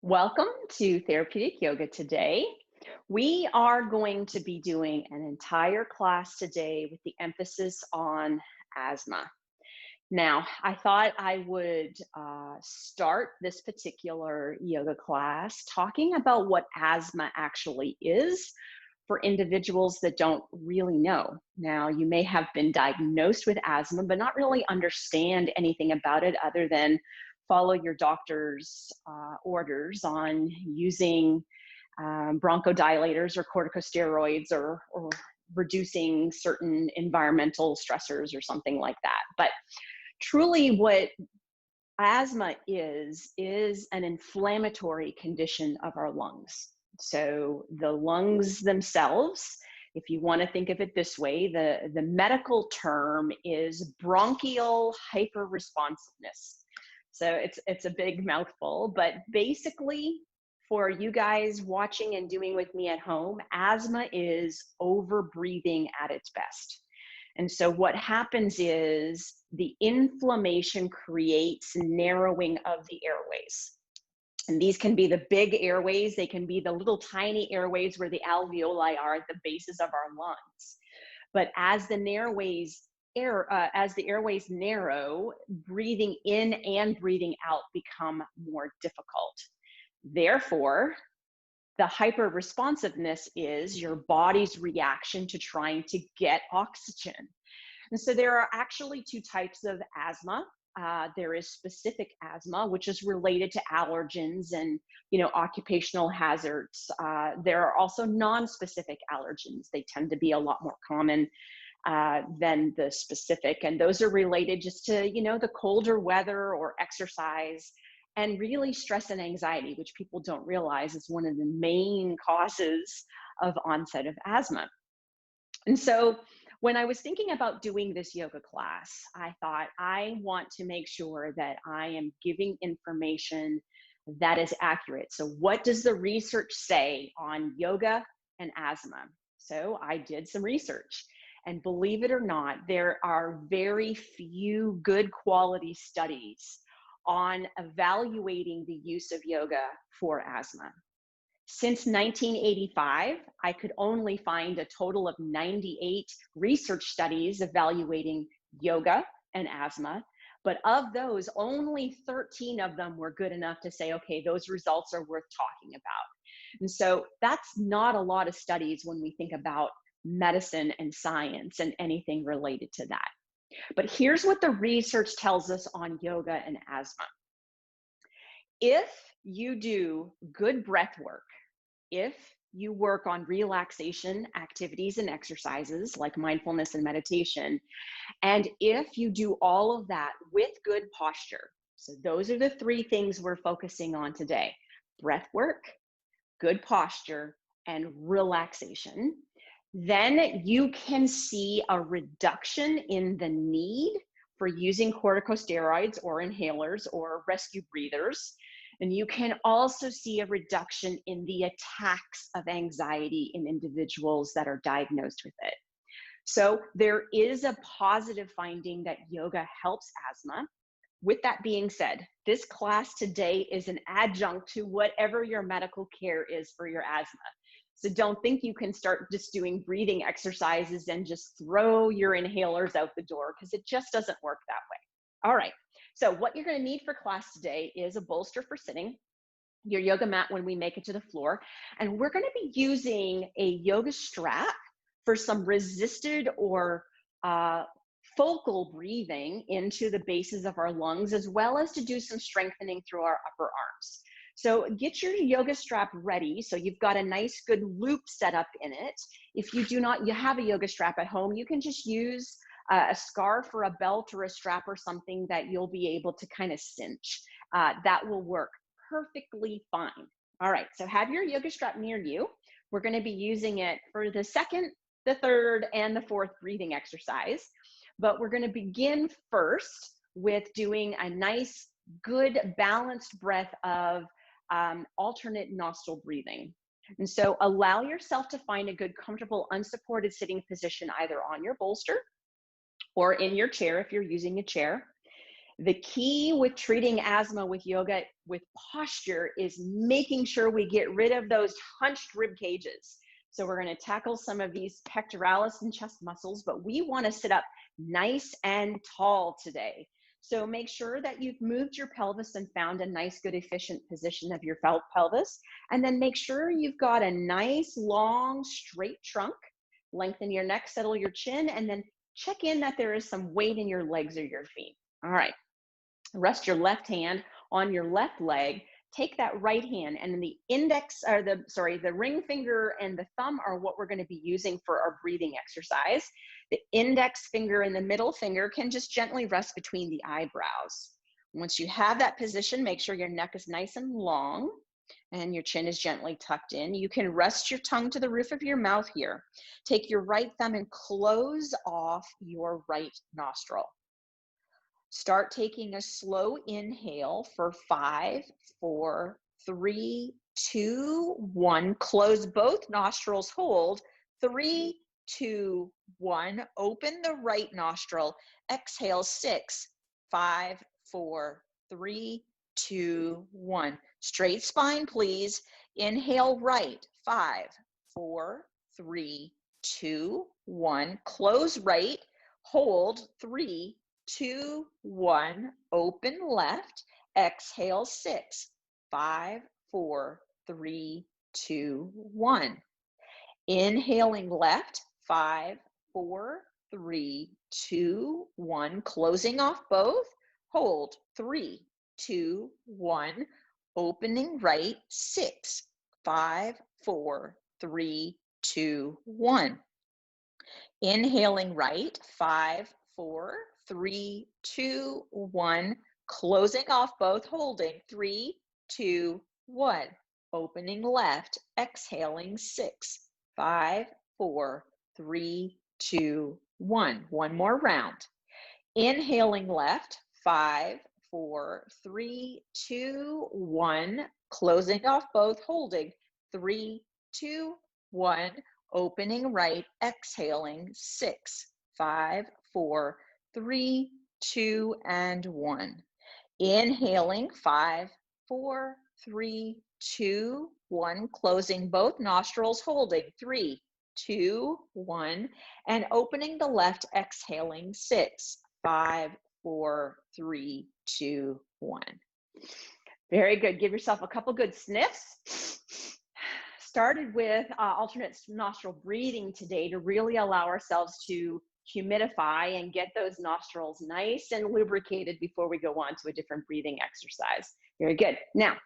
Welcome to Therapeutic Yoga today. We are going to be doing an entire class today with the emphasis on asthma. Now, I thought I would start this particular yoga class talking about what asthma actually is for individuals that don't really know. Now, you may have been diagnosed with asthma, but not really understand anything about it other than follow your doctor's orders on using bronchodilators or corticosteroids or reducing certain environmental stressors or something like that. But truly, what asthma is an inflammatory condition of our lungs. So the lungs themselves, if you want to think of it this way, the medical term is bronchial hyperresponsiveness. So it's a big mouthful, but basically for you guys watching and doing with me at home, asthma is overbreathing at its best. And so what happens is the inflammation creates narrowing of the airways. And these can be the big airways. They can be the little tiny airways where the alveoli are at the bases of our lungs. But as the airways narrow, breathing in and breathing out become more difficult. Therefore, the hyperresponsiveness is your body's reaction to trying to get oxygen. And so there are actually two types of asthma. There is specific asthma, which is related to allergens and occupational hazards. There are also non-specific allergens. They tend to be a lot more common than the specific, and those are related just to the colder weather or exercise, and really stress and anxiety, which people don't realize is one of the main causes of onset of asthma. And so when I was thinking about doing this yoga class, I thought I want to make sure that I am giving information that is accurate. So what does the research say on yoga and asthma? So I did some research. And believe it or not, there are very few good quality studies on evaluating the use of yoga for asthma. Since 1985, I could only find a total of 98 research studies evaluating yoga and asthma. But of those, only 13 of them were good enough to say, okay, those results are worth talking about. And so that's not a lot of studies when we think about medicine and science and anything related to that. But here's what the research tells us on yoga and asthma. If you do good breath work, if you work on relaxation activities and exercises like mindfulness and meditation, and if you do all of that with good posture, so those are the three things we're focusing on today: breath work, good posture, and relaxation, then you can see a reduction in the need for using corticosteroids or inhalers or rescue breathers. And you can also see a reduction in the attacks of anxiety in individuals that are diagnosed with it. So there is a positive finding that yoga helps asthma. With that being said, this class today is an adjunct to whatever your medical care is for your asthma. So don't think you can start just doing breathing exercises and just throw your inhalers out the door, because it just doesn't work that way. All right, so what you're going to need for class today is a bolster for sitting, your yoga mat when we make it to the floor, and we're going to be using a yoga strap for some resisted or focal breathing into the bases of our lungs, as well as to do some strengthening through our upper arms. So get your yoga strap ready. So you've got a nice good loop set up in it. If you do not, you have a yoga strap at home, you can just use a scarf or a belt or a strap or something that you'll be able to kind of cinch. That will work perfectly fine. All right, so have your yoga strap near you. We're going to be using it for the second, the third, and the fourth breathing exercise. But we're going to begin first with doing a nice, good, balanced breath of alternate nostril breathing. And so allow yourself to find a good, comfortable, unsupported sitting position, either on your bolster or in your chair if you're using a chair. The key with treating asthma with yoga with posture is making sure we get rid of those hunched rib cages. So we're going to tackle some of these pectoralis and chest muscles, but we want to sit up nice and tall today. So make sure that you've moved your pelvis and found a nice, good, efficient position of your pelvis. And then make sure you've got a nice, long, straight trunk. Lengthen your neck, settle your chin, and then check in that there is some weight in your legs or your feet. All right. Rest your left hand on your left leg. Take that right hand, and then the index, or the ring finger and the thumb are what we're going to be using for our breathing exercise. The index finger and the middle finger can just gently rest between the eyebrows. Once you have that position, make sure your neck is nice and long and your chin is gently tucked in. You can rest your tongue to the roof of your mouth here. Take your right thumb and close off your right nostril. Start taking a slow inhale for 5, 4, 3, 2, 1. Close both nostrils, hold. 3, 2, 1. Open the right nostril. Exhale, 6, 5, 4, 3, 2, 1. Straight spine, please. Inhale right. 5, 4, 3, 2, 1. Close right. Hold. 3, 2, 1, open left, exhale 6, 5, 4, 3, 2, 1. Inhaling left, 5, 4, 3, 2, 1, closing off both, hold 3, 2, 1, opening right, 6, 5, 4, 3, 2, 1. Inhaling right, 5, 4, 3, 2, 1. Closing off both, holding 3, 2, 1. Opening left, exhaling 6, 5, 4, 3, 2, 1. One more round. Inhaling left, 5, 4, 3, 2, 1. Closing off both, holding 3, 2, 1. Opening right, exhaling 6, 5, 4, 3, 2, and 1. Inhaling 5, 4, 3, 2, 1. Closing both nostrils, holding 3, 2, 1. And opening the left, exhaling 6, 5, 4, 3, 2, 1. Very good. Give yourself a couple good sniffs. Started with alternate nostril breathing today to really allow ourselves to humidify and get those nostrils nice and lubricated before we go on to a different breathing exercise. Very good. Now,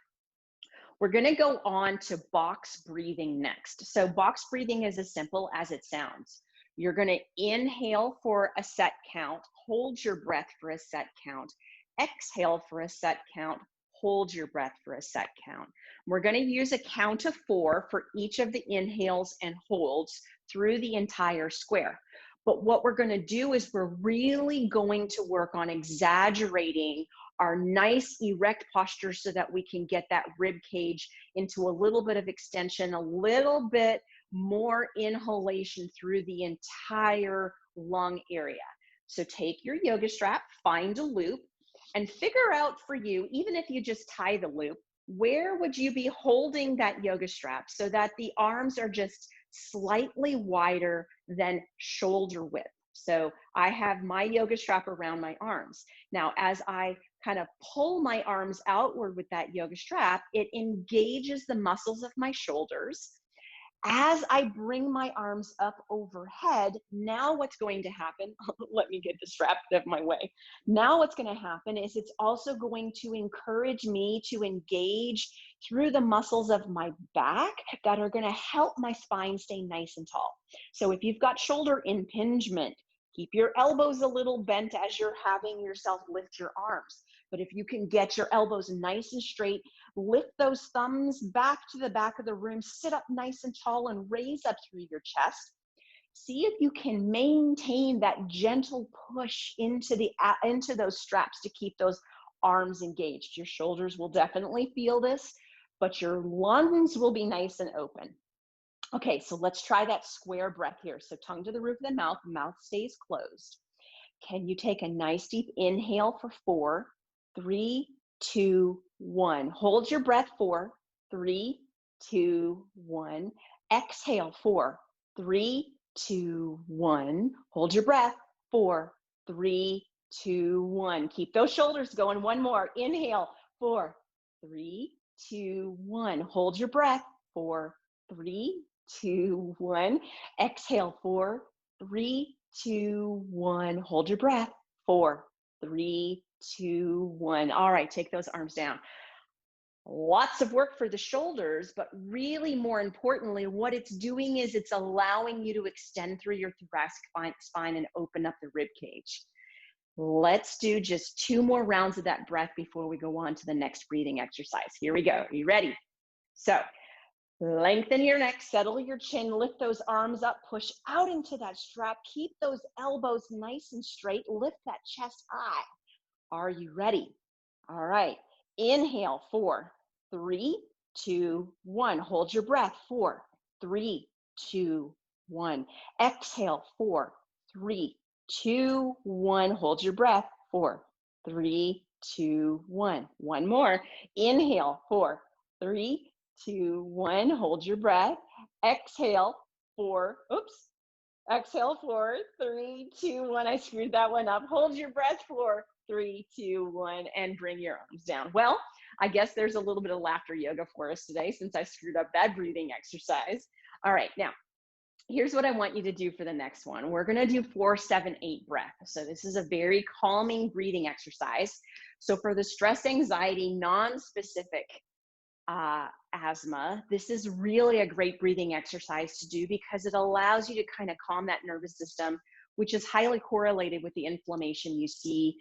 we're going to go on to box breathing next. So box breathing is as simple as it sounds. You're going to inhale for a set count, hold your breath for a set count, exhale for a set count, hold your breath for a set count. We're going to use a count of 4 for each of the inhales and holds through the entire square. But what we're going to do is we're really going to work on exaggerating our nice erect posture so that we can get that rib cage into a little bit of extension, a little bit more inhalation through the entire lung area. So take your yoga strap, find a loop, and figure out for you, even if you just tie the loop, where would you be holding that yoga strap so that the arms are just slightly wider than shoulder width. So I have my yoga strap around my arms. Now, as I kind of pull my arms outward with that yoga strap, it engages the muscles of my shoulders. As I bring my arms up overhead, now what's going to happen, let me get the strap out of my way. Now what's going to happen is it's also going to encourage me to engage through the muscles of my back that are going to help my spine stay nice and tall. So if you've got shoulder impingement, keep your elbows a little bent as you're having yourself lift your arms. But if you can get your elbows nice and straight, lift those thumbs back to the back of the room, sit up nice and tall and raise up through your chest. See if you can maintain that gentle push into those straps to keep those arms engaged. Your shoulders will definitely feel this, but your lungs will be nice and open. Okay, so let's try that square breath here. So tongue to the roof of the mouth stays closed. Can you take a nice deep inhale for 4, 3, 2, 1. Hold your breath 4, 3, 2, 1. Exhale 4, 3, 2, 1. Hold your breath 4, 3, 2, 1. Keep those shoulders going. One more. Inhale 4, 3, 2, 1. Hold your breath 4, 3, 2, 1. Exhale 4, 3, 2, 1. Hold your breath 4, 3, 2, 1. All right, take those arms down. Lots of work for the shoulders, but really more importantly, what it's doing is it's allowing you to extend through your thoracic spine and open up the rib cage. Let's do just 2 more rounds of that breath before we go on to the next breathing exercise. Here we go. Are you ready? So lengthen your neck, settle your chin, lift those arms up, push out into that strap. Keep those elbows nice and straight. Lift that chest high. Are you ready? All right. Inhale, 4, 3, 2, 1. Hold your breath. 4, 3, 2, 1. Exhale, 4, 3, 2, 1. Hold your breath. 4, 3, 2, 1. One more. Inhale, 4, 3, 2, 1. Hold your breath. Exhale, 4. Oops. Exhale, 4, 3, 2, 1. I screwed that one up. Hold your breath. 4, 3, 2, 1, and bring your arms down. Well, I guess there's a little bit of laughter yoga for us today since I screwed up that breathing exercise. All right, now, here's what I want you to do for the next one. We're gonna do 4, 7, 8 breath. So this is a very calming breathing exercise. So for the stress, anxiety, non-specific asthma, this is really a great breathing exercise to do because it allows you to kind of calm that nervous system, which is highly correlated with the inflammation you see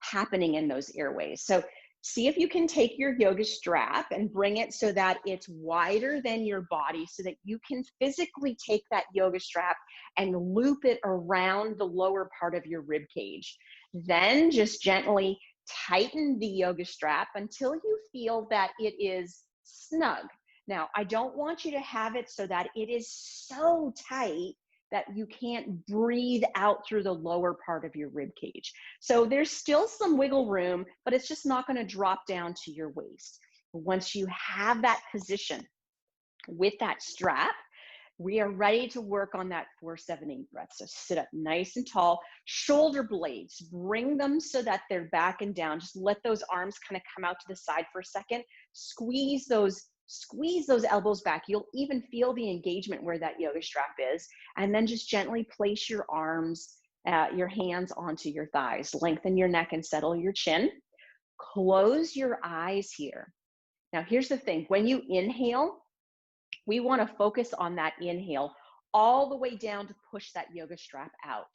happening in those airways. So see if you can take your yoga strap and bring it so that it's wider than your body so that you can physically take that yoga strap and loop it around the lower part of your rib cage. Then just gently tighten the yoga strap until you feel that it is snug. Now, I don't want you to have it so that it is so tight that you can't breathe out through the lower part of your rib cage. So there's still some wiggle room, but it's just not going to drop down to your waist. Once you have that position with that strap, we are ready to work on that 4, 7, 8 breath. So sit up nice and tall. Shoulder blades, bring them so that they're back and down. Just let those arms kind of come out to the side for a second. Squeeze those elbows back. You'll even feel the engagement where that yoga strap is. And then just gently place your arms, your hands onto your thighs. Lengthen your neck and settle your chin. Close your eyes here. Now, here's the thing. When you inhale, we want to focus on that inhale all the way down to push that yoga strap out.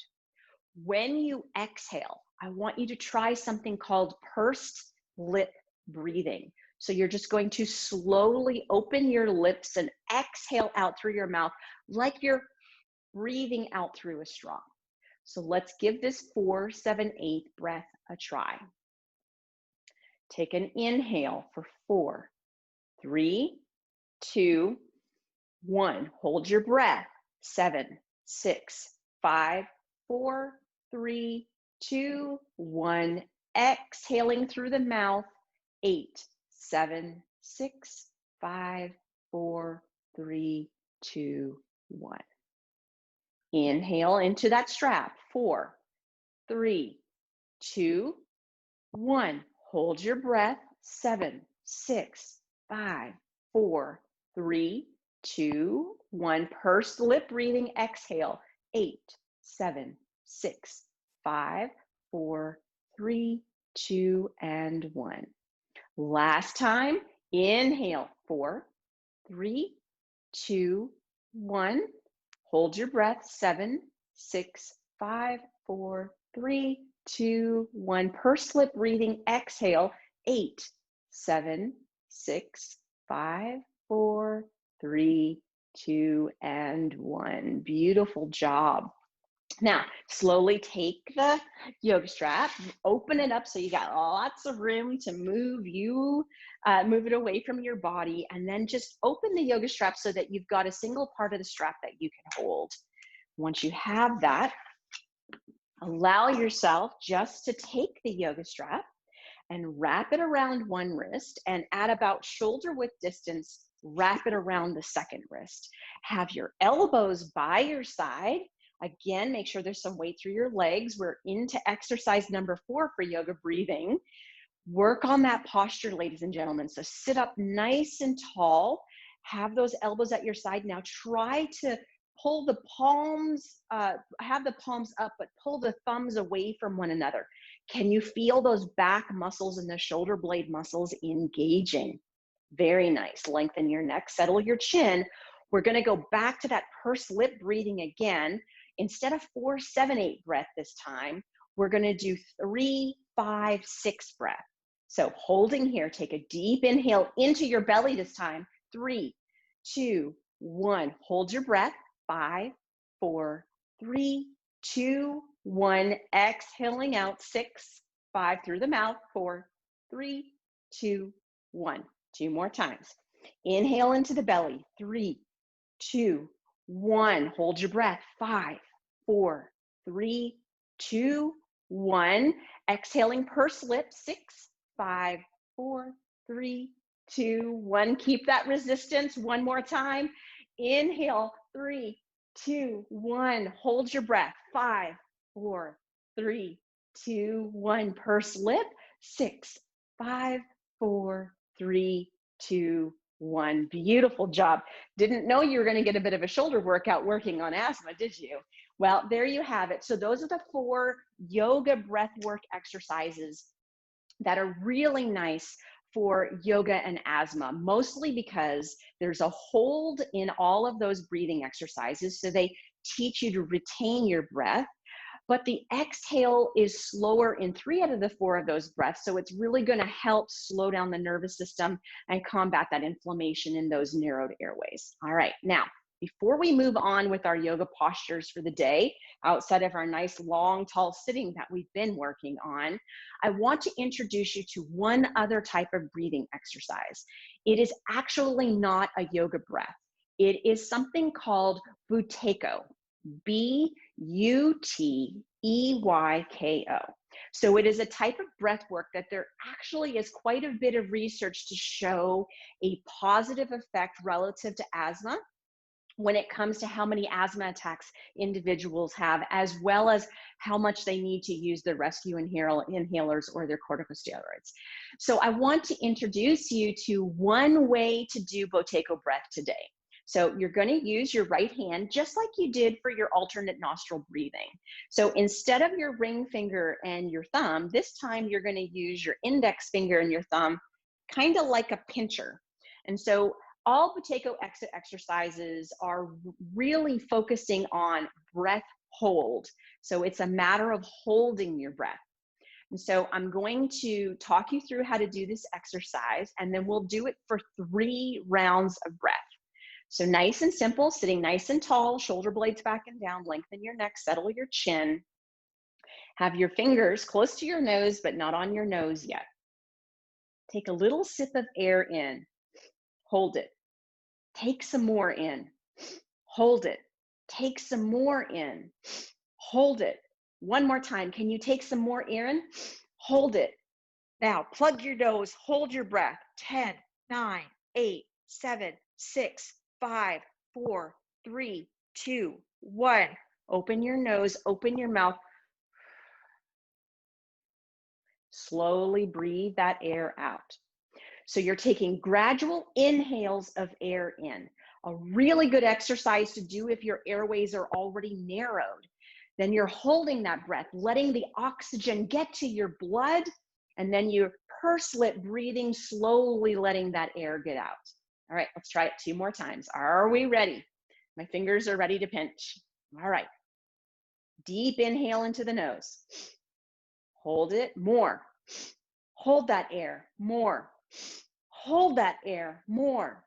When you exhale, I want you to try something called pursed lip breathing. So you're just going to slowly open your lips and exhale out through your mouth like you're breathing out through a straw. So let's give this 4, 7, 8 breath a try. Take an inhale for 4, 3, 2, 1. Hold your breath. 7, 6, 5, 4, 3, 2, 1. Exhaling through the mouth. 8, 7, 6, 5, 4, 3, 2, 1. Inhale into that strap. 4, 3, 2, 1. Hold your breath. 7, 6, 5, 4, 3, 2, 1. Pursed lip breathing. Exhale. 8, 7, 6, 5, 4, 3, 2, and 1. Last time. Inhale. 4, 3, 2, 1. Hold your breath. 7, 6, 5, 4, 3, 2, 1. Pursed lip breathing. Exhale. 8, 7, 6, 5, 4, 3, 2, and 1. Beautiful job. Now, slowly take the yoga strap, open it up so you got lots of room to move it away from your body, and then just open the yoga strap so that you've got a single part of the strap that you can hold. Once you have that, Allow yourself just to take the yoga strap and wrap it around one wrist, and at about shoulder width distance, wrap it around the second wrist. Have your elbows by your side. Again, make sure there's some weight through your legs. We're into exercise number 4 for yoga breathing. Work on that posture, ladies and gentlemen. So sit up nice and tall. Have those elbows at your side. Now try to pull the palms, have the palms up, but pull the thumbs away from one another. Can you feel those back muscles and the shoulder blade muscles engaging? Very nice. Lengthen your neck, settle your chin. We're going to go back to that pursed lip breathing again. Instead of 4, 7, 8 breath this time, we're going to do 3, 5, 6 breath. So holding here, take a deep inhale into your belly this time. 3, 2, 1. Hold your breath. 5, 4, 3, 2, 1. Exhaling out. 6, 5 through the mouth. 4, 3, 2, 1. 2 more times. Inhale into the belly. 3, 2, 1. Hold your breath. 5, 4, 3, 2, 1. Exhaling pursed lips. 6, 5, 4, 3, 2, 1. Keep that resistance. One more time. Inhale. 3, 2, 1. Hold your breath. 5, 4, 3, 2, 1. Pursed lip. 6, 5, 4, 3, 2, 1. Beautiful job. Didn't know you were going to get a bit of a shoulder workout working on asthma, did you? Well, there you have it. So those are the 4 yoga breath work exercises that are really nice for yoga and asthma, mostly because there's a hold in all of those breathing exercises. So they teach you to retain your breath, but the exhale is slower in 3 out of the 4 of those breaths. So it's really going to help slow down the nervous system and combat that inflammation in those narrowed airways. All right, now, before we move on with our yoga postures for the day, outside of our nice long, tall sitting that we've been working on, I want to introduce you to one other type of breathing exercise. It is actually not a yoga breath. It is something called Buteyko, Buteyko. So it is a type of breath work that there actually is quite a bit of research to show a positive effect relative to asthma when it comes to how many asthma attacks individuals have, as well as how much they need to use their rescue inhalers or their corticosteroids. So I want to introduce you to one way to do Buteyko breath today. So you're going to use your right hand just like you did for your alternate nostril breathing. So instead of your ring finger and your thumb, this time you're going to use your index finger and your thumb, kind of like a pincher. And so all Buteyko exercises are really focusing on breath hold. So it's a matter of holding your breath. And so I'm going to talk you through how to do this exercise, and then we'll do it for 3 rounds of breath. So nice and simple, sitting nice and tall, shoulder blades back and down, lengthen your neck, settle your chin. Have your fingers close to your nose, but not on your nose yet. Take a little sip of air in, hold it. Take some more in, hold it. Take some more in, hold it. One more time. Can you take some more air in? Hold it. Now plug your nose, hold your breath. 10, 9, 8, 7, 6, 5, 4, 3, 2, 1. Open your nose, open your mouth. Slowly breathe that air out. So you're taking gradual inhales of air in. A really good exercise to do if your airways are already narrowed. Then you're holding that breath, letting the oxygen get to your blood, and then you're pursed lip breathing, slowly letting that air get out. All right, let's try it 2 more times. Are we ready? My fingers are ready to pinch. All right. Deep inhale into the nose. Hold it, more. Hold that air, more. Hold that air, more.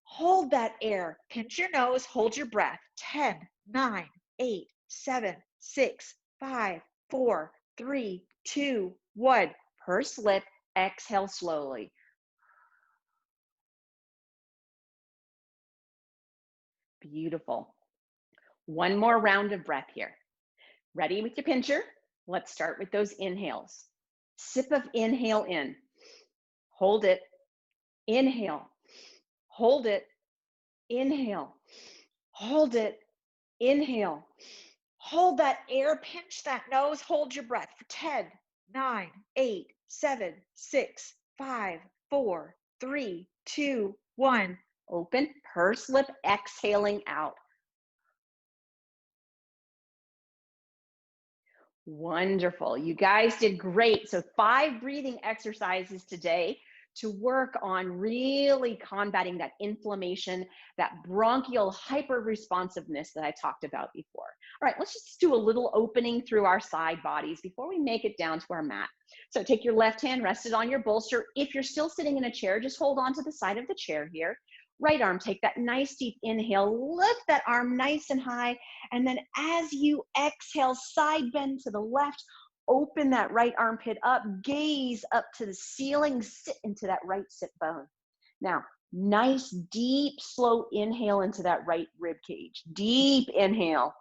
Hold that air. Pinch your nose, hold your breath. 10, 9, 8, 7, 6, 5, 4, 3, 2, 1. Pursed lip, exhale slowly. Beautiful. One more round of breath here. Ready with your pincher? Let's start with those inhales. Sip of inhale in. Hold it. Inhale. Hold it. Inhale. Hold it. Inhale. Hold that air, pinch that nose, hold your breath for 10, 9, 8, 7, 6, 5, 4, 3, 2, 1. Open, purse lip, exhaling out. Wonderful. You guys did great. So 5 breathing exercises today to work on really combating that inflammation, that bronchial hyperresponsiveness that I talked about before. All right, let's just do a little opening through our side bodies before we make it down to our mat. So take your left hand rested on your bolster. If you're still sitting in a chair, just hold on to the side of the chair here. Right arm, take that nice deep inhale, lift that arm nice and high, and then as you exhale, side bend to the left, open that right armpit up, gaze up to the ceiling, sit into that right sit bone. Now, nice, deep, slow inhale into that right rib cage. Deep inhale.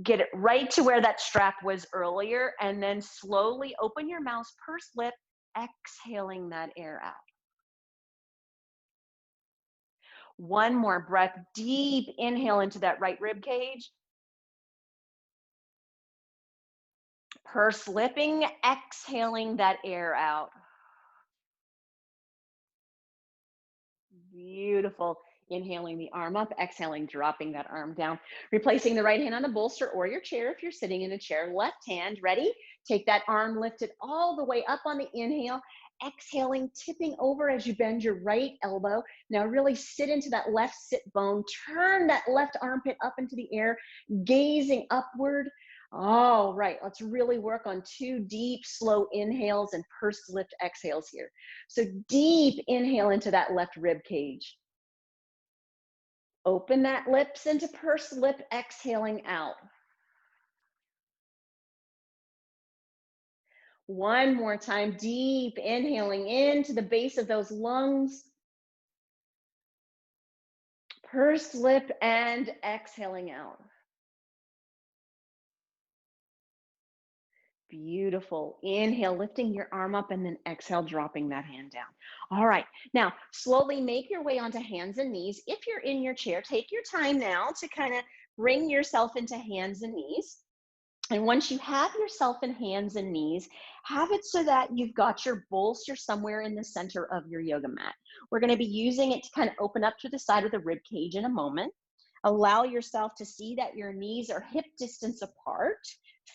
Get it right to where that strap was earlier, and then slowly open your mouth, purse lip, exhaling that air out. One more breath, deep inhale into that right rib cage. Purse lipping, exhaling that air out. Beautiful. Inhaling the arm up, exhaling, dropping that arm down. Replacing the right hand on the bolster or your chair if you're sitting in a chair. Left hand, ready? Take that arm lifted all the way up on the inhale. Exhaling, tipping over as you bend your right elbow. Now really sit into that left sit bone. Turn that left armpit up into the air, gazing upward. All right, let's really work on 2 deep, slow inhales and purse lift exhales here. So deep inhale into that left rib cage. Open that lips into purse lip, exhaling out. One more time, deep inhaling into the base of those lungs. Purse lip and exhaling out. Beautiful. Inhale, lifting your arm up, and then exhale, dropping that hand down. All right. Now, slowly make your way onto hands and knees. If you're in your chair, take your time now to kind of bring yourself into hands and knees. And once you have yourself in hands and knees, have it so that you've got your bolster somewhere in the center of your yoga mat. We're going to be using it to kind of open up to the side of the rib cage in a moment. Allow yourself to see that your knees are hip distance apart.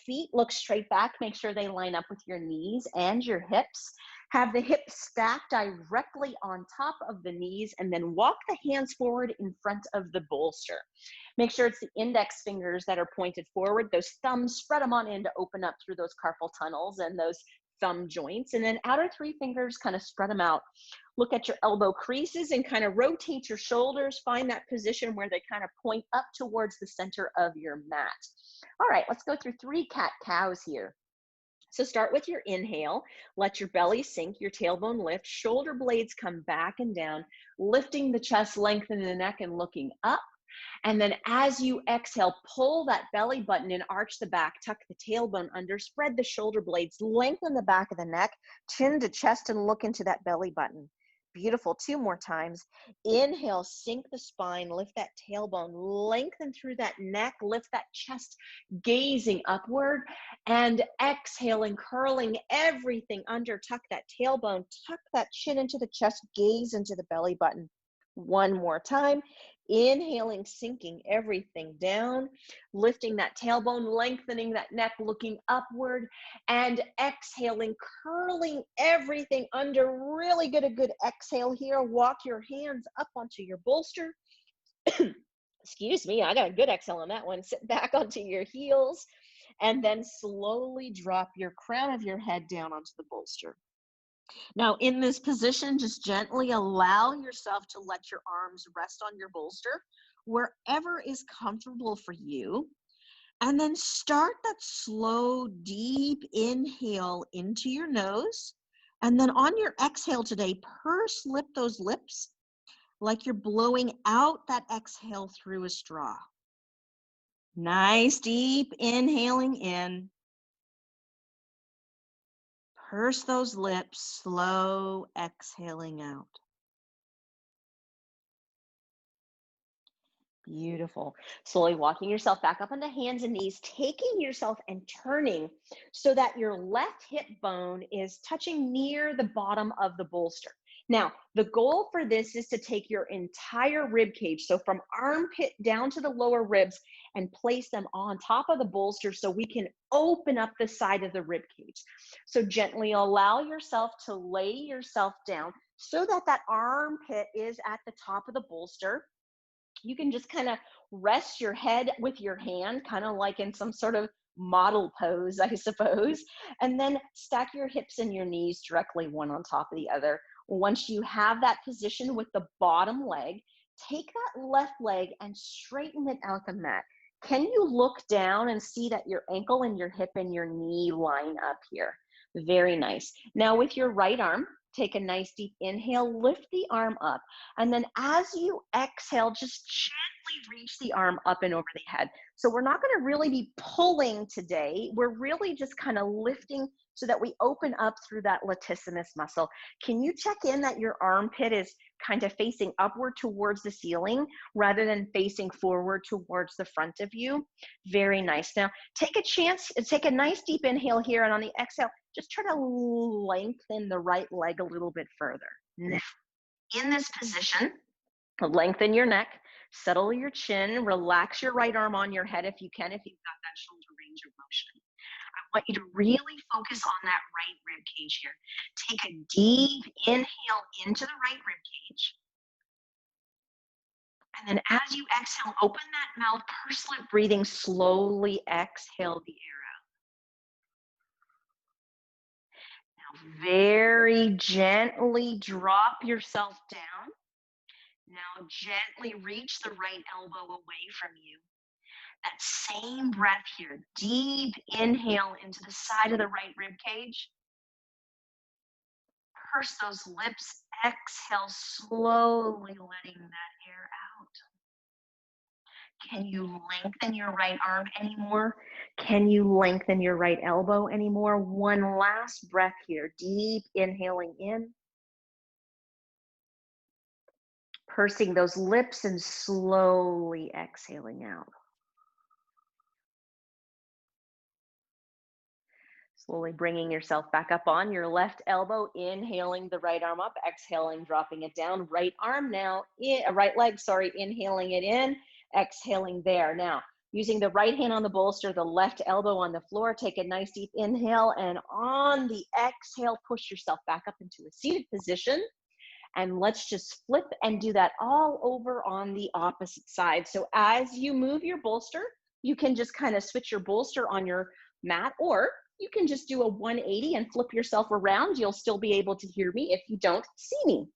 Feet look straight back. Make sure they line up with your knees and your hips. Have the hips stacked directly on top of the knees, and then walk the hands forward in front of the bolster. Make sure it's the index fingers that are pointed forward. Those thumbs, spread them on in to open up through those carpal tunnels and those thumb joints. And then outer 3 fingers, kind of spread them out. Look at your elbow creases and kind of rotate your shoulders. Find that position where they kind of point up towards the center of your mat. All right, let's go through 3 cat-cows here. So start with your inhale, let your belly sink, your tailbone lift, shoulder blades come back and down, lifting the chest, lengthening the neck and looking up. And then as you exhale, pull that belly button and arch the back, tuck the tailbone under, spread the shoulder blades, lengthen the back of the neck, chin to chest and look into that belly button. Beautiful. 2 more times. Inhale, sink the spine, lift that tailbone, lengthen through that neck, lift that chest, gazing upward, and exhaling, curling everything under, tuck that tailbone, tuck that chin into the chest, gaze into the belly button. 1 more time. Inhaling, sinking everything down, lifting that tailbone, lengthening that neck, looking upward, and exhaling, curling everything under. Really get a good exhale here. Walk your hands up onto your bolster. Excuse me, I got a good exhale on that one. Sit back onto your heels, and then slowly drop your crown of your head down onto the bolster. Now, in this position, just gently allow yourself to let your arms rest on your bolster wherever is comfortable for you. And then start that slow, deep inhale into your nose. And then on your exhale today, purse lip those lips like you're blowing out that exhale through a straw. Nice deep inhaling in. Purse those lips, slow exhaling out. Beautiful. Slowly walking yourself back up onto hands and knees, taking yourself and turning so that your left hip bone is touching near the bottom of the bolster. Now, the goal for this is to take your entire rib cage, so from armpit down to the lower ribs, and place them on top of the bolster so we can open up the side of the rib cage. So gently allow yourself to lay yourself down so that that armpit is at the top of the bolster. You can just kind of rest your head with your hand, kind of like in some sort of model pose, I suppose, and then stack your hips and your knees directly one on top of the other. Once you have that position with the bottom leg, take that left leg and straighten it out the mat. Can you look down and see that your ankle and your hip and your knee line up here? Very nice. Now with your right arm, take a nice deep inhale, lift the arm up. And then as you exhale, just gently reach the arm up and over the head. So we're not going to really be pulling today. We're really just kind of lifting so that we open up through that latissimus muscle. Can you check in that your armpit is kind of facing upward towards the ceiling rather than facing forward towards the front of you? Very nice. Now take a nice deep inhale here, and on the exhale, just try to lengthen the right leg a little bit further. Now, in this position, lengthen your neck, settle your chin, relax your right arm on your head if you can, if you've got that shoulder range of motion. I want you to really focus on that right rib cage here. Take a deep inhale into the right rib cage. And then as you exhale, open that mouth, purse lip breathing, slowly exhale the air out. Now, very gently drop yourself down. Now, gently reach the right elbow away from you. That same breath here, deep inhale into the side of the right rib cage. Purse those lips, exhale, slowly letting that air out. Can you lengthen your right arm anymore? Can you lengthen your right elbow anymore? One last breath here, deep inhaling in. Pursing those lips and slowly exhaling out. Slowly bringing yourself back up on your left elbow, inhaling the right arm up, exhaling, dropping it down. Right arm now, right leg, sorry, inhaling it in, exhaling there. Now, using the right hand on the bolster, the left elbow on the floor, take a nice deep inhale, and on the exhale, push yourself back up into a seated position. And let's just flip and do that all over on the opposite side. So as you move your bolster, you can just kind of switch your bolster on your mat, or you can just do a 180 and flip yourself around. You'll still be able to hear me if you don't see me.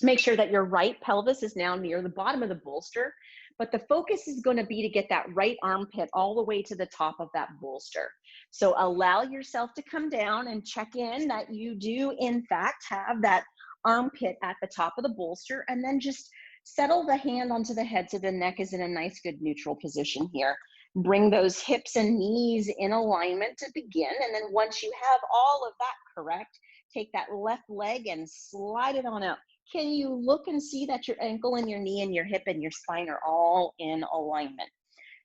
Make sure that your right pelvis is now near the bottom of the bolster, but the focus is going to be to get that right armpit all the way to the top of that bolster. So allow yourself to come down and check in that you do in fact have that armpit at the top of the bolster, and then just settle the hand onto the head so the neck is in a nice, good neutral position here. Bring those hips and knees in alignment to begin, and then once you have all of that correct, take that left leg and slide it on out. Can you look and see that your ankle and your knee and your hip and your spine are all in alignment?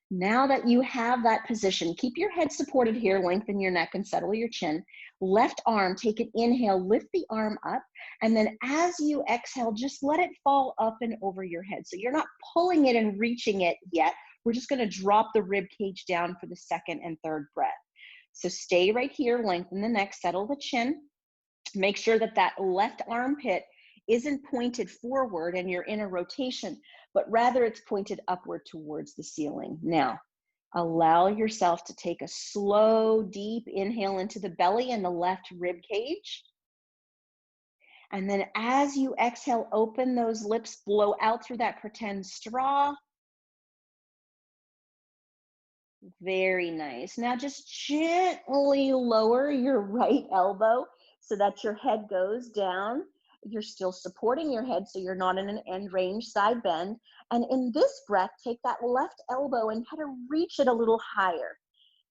Now that you have that position, keep your head supported here, lengthen your neck and settle your chin. Left arm, take an inhale, lift the arm up, and then as you exhale, just let it fall up and over your head. So you're not pulling it and reaching it yet. We're just going to drop the rib cage down for the second and third breath. So stay right here, lengthen the neck, settle the chin. Make sure that that left armpit isn't pointed forward and you're in a rotation, but rather it's pointed upward towards the ceiling. Now, allow yourself to take a slow, deep inhale into the belly and the left rib cage. And then as you exhale, open those lips, blow out through that pretend straw. Very nice. Now just gently lower your right elbow so that your head goes down. You're still supporting your head so you're not in an end range side bend. And in this breath, take that left elbow and kind of reach it a little higher.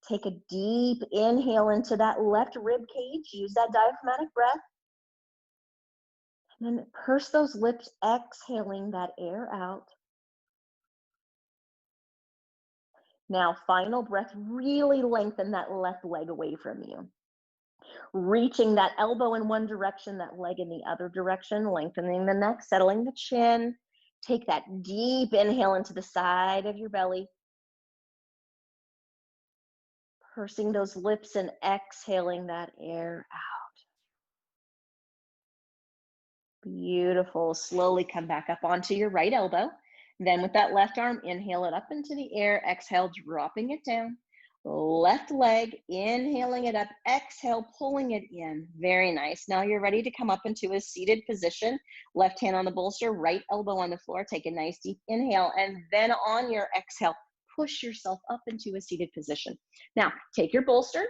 Take a deep inhale into that left rib cage. Use that diaphragmatic breath. And then purse those lips, exhaling that air out. Now, final breath, really lengthen that left leg away from you. Reaching that elbow in one direction, that leg in the other direction, lengthening the neck, settling the chin. Take that deep inhale into the side of your belly. Pursing those lips and exhaling that air out. Beautiful. Slowly come back up onto your right elbow. Then with that left arm, inhale it up into the air. Exhale, dropping it down. Left leg, inhaling it up. Exhale, pulling it in. Very nice. Now you're ready to come up into a seated position. Left hand on the bolster, right elbow on the floor. Take a nice deep inhale. And then on your exhale, push yourself up into a seated position. Now, take your bolster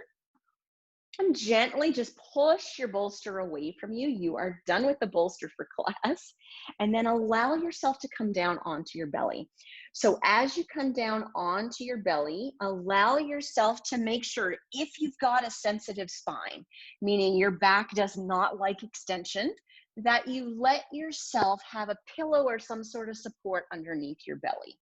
and gently just push your bolster away from you. You are done with the bolster for class. And then allow yourself to come down onto your belly. So as you come down onto your belly, allow yourself to make sure, if you've got a sensitive spine, meaning your back does not like extension, that you let yourself have a pillow or some sort of support underneath your belly.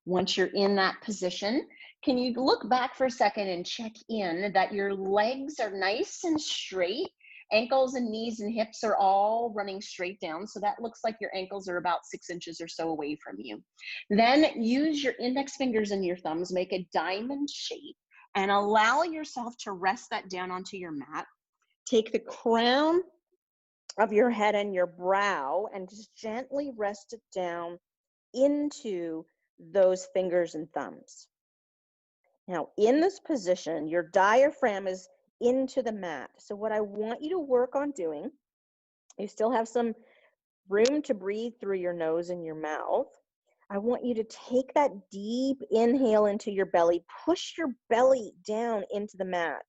Once you're in that position, can you look back for a second and check in that your legs are nice and straight? Ankles and knees and hips are all running straight down. So that looks like your ankles are about 6 inches or so away from you. Then use your index fingers and your thumbs, make a diamond shape, and allow yourself to rest that down onto your mat. Take the crown of your head and your brow and just gently rest it down into those fingers and thumbs. Now, in this position, your diaphragm is into the mat. So what I want you to work on doing, you still have some room to breathe through your nose and your mouth. I want you to take that deep inhale into your belly, push your belly down into the mat.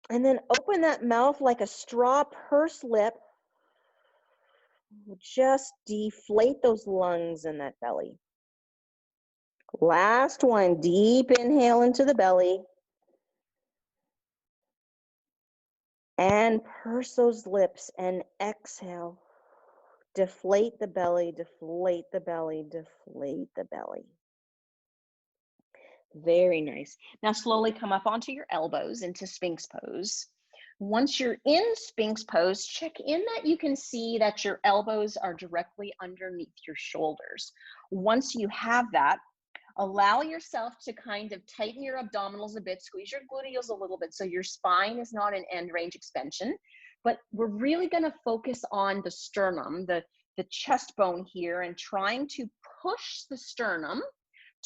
And then open that mouth like a straw, purse lip. Just deflate those lungs in that belly. Last one, deep inhale into the belly. And purse those lips and exhale. Deflate the belly, deflate the belly, deflate the belly. Very nice. Now slowly come up onto your elbows into Sphinx Pose. Once you're in Sphinx Pose, check in that you can see that your elbows are directly underneath your shoulders. Once you have that, allow yourself to kind of tighten your abdominals a bit, squeeze your gluteals a little bit so your spine is not in end range extension. But we're really going to focus on the sternum, the chest bone here, and trying to push the sternum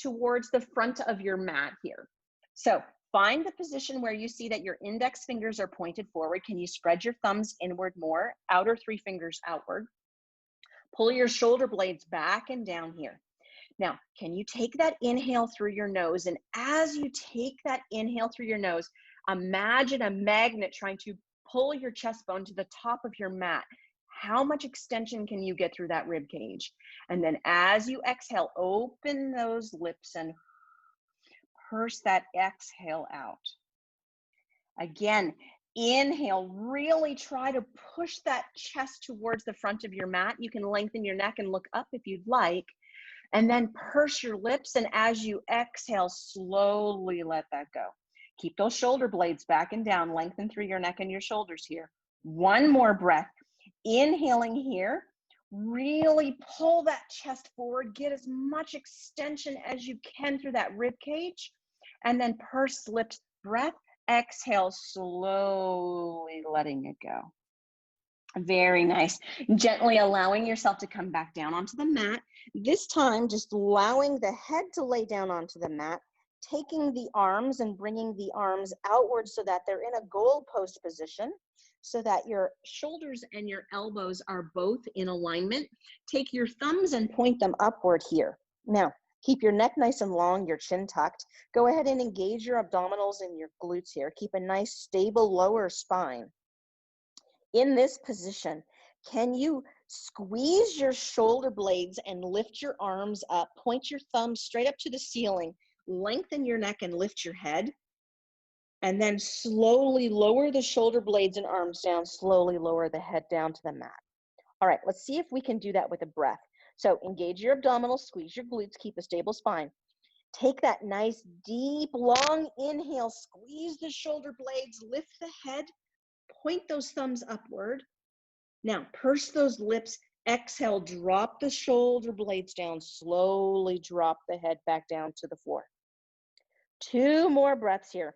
towards the front of your mat here. So find the position where you see that your index fingers are pointed forward. Can you spread your thumbs inward more? Outer 3 fingers outward. Pull your shoulder blades back and down here. Now, can you take that inhale through your nose? And as you take that inhale through your nose, imagine a magnet trying to pull your chest bone to the top of your mat. How much extension can you get through that rib cage? And then as you exhale, open those lips and purse that exhale out. Again, inhale, really try to push that chest towards the front of your mat. You can lengthen your neck and look up if you'd like. And then purse your lips, and as you exhale, slowly let that go. Keep those shoulder blades back and down, lengthen through your neck and your shoulders here. One more breath. Inhaling here, really pull that chest forward, get as much extension as you can through that rib cage, and then purse lips, breath, exhale, slowly letting it go. Very nice. Gently allowing yourself to come back down onto the mat. This time, just allowing the head to lay down onto the mat, taking the arms and bringing the arms outward so that they're in a goal post position, so that your shoulders and your elbows are both in alignment. Take your thumbs and point them upward here. Now, keep your neck nice and long, your chin tucked. Go ahead and engage your abdominals and your glutes here. Keep a nice, stable lower spine. In this position, can you Squeeze your shoulder blades and lift your arms up. Point your thumbs straight up to the ceiling. Lengthen your neck and lift your head. And then slowly lower the shoulder blades and arms down. Slowly lower the head down to the mat. All right, let's see if we can do that with a breath. So engage your abdominals, squeeze your glutes, keep a stable spine. Take that nice, deep, long inhale. Squeeze the shoulder blades, lift the head, point those thumbs upward. Now, purse those lips. Exhale, drop the shoulder blades down. Slowly drop the head back down to the floor. 2 more breaths here.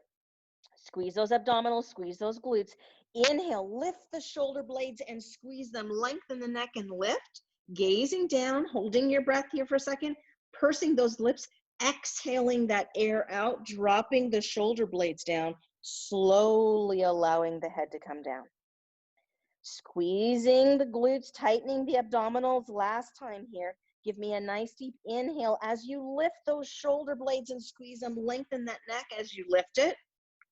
Squeeze those abdominals, squeeze those glutes. Inhale, lift the shoulder blades and squeeze them. Lengthen the neck and lift. Gazing down, holding your breath here for a second. Pursing those lips, exhaling that air out, dropping the shoulder blades down, slowly allowing the head to come down. Squeezing the glutes, tightening the abdominals. Last time here. Give me a nice deep inhale as you lift those shoulder blades and squeeze them. Lengthen that neck as you lift it.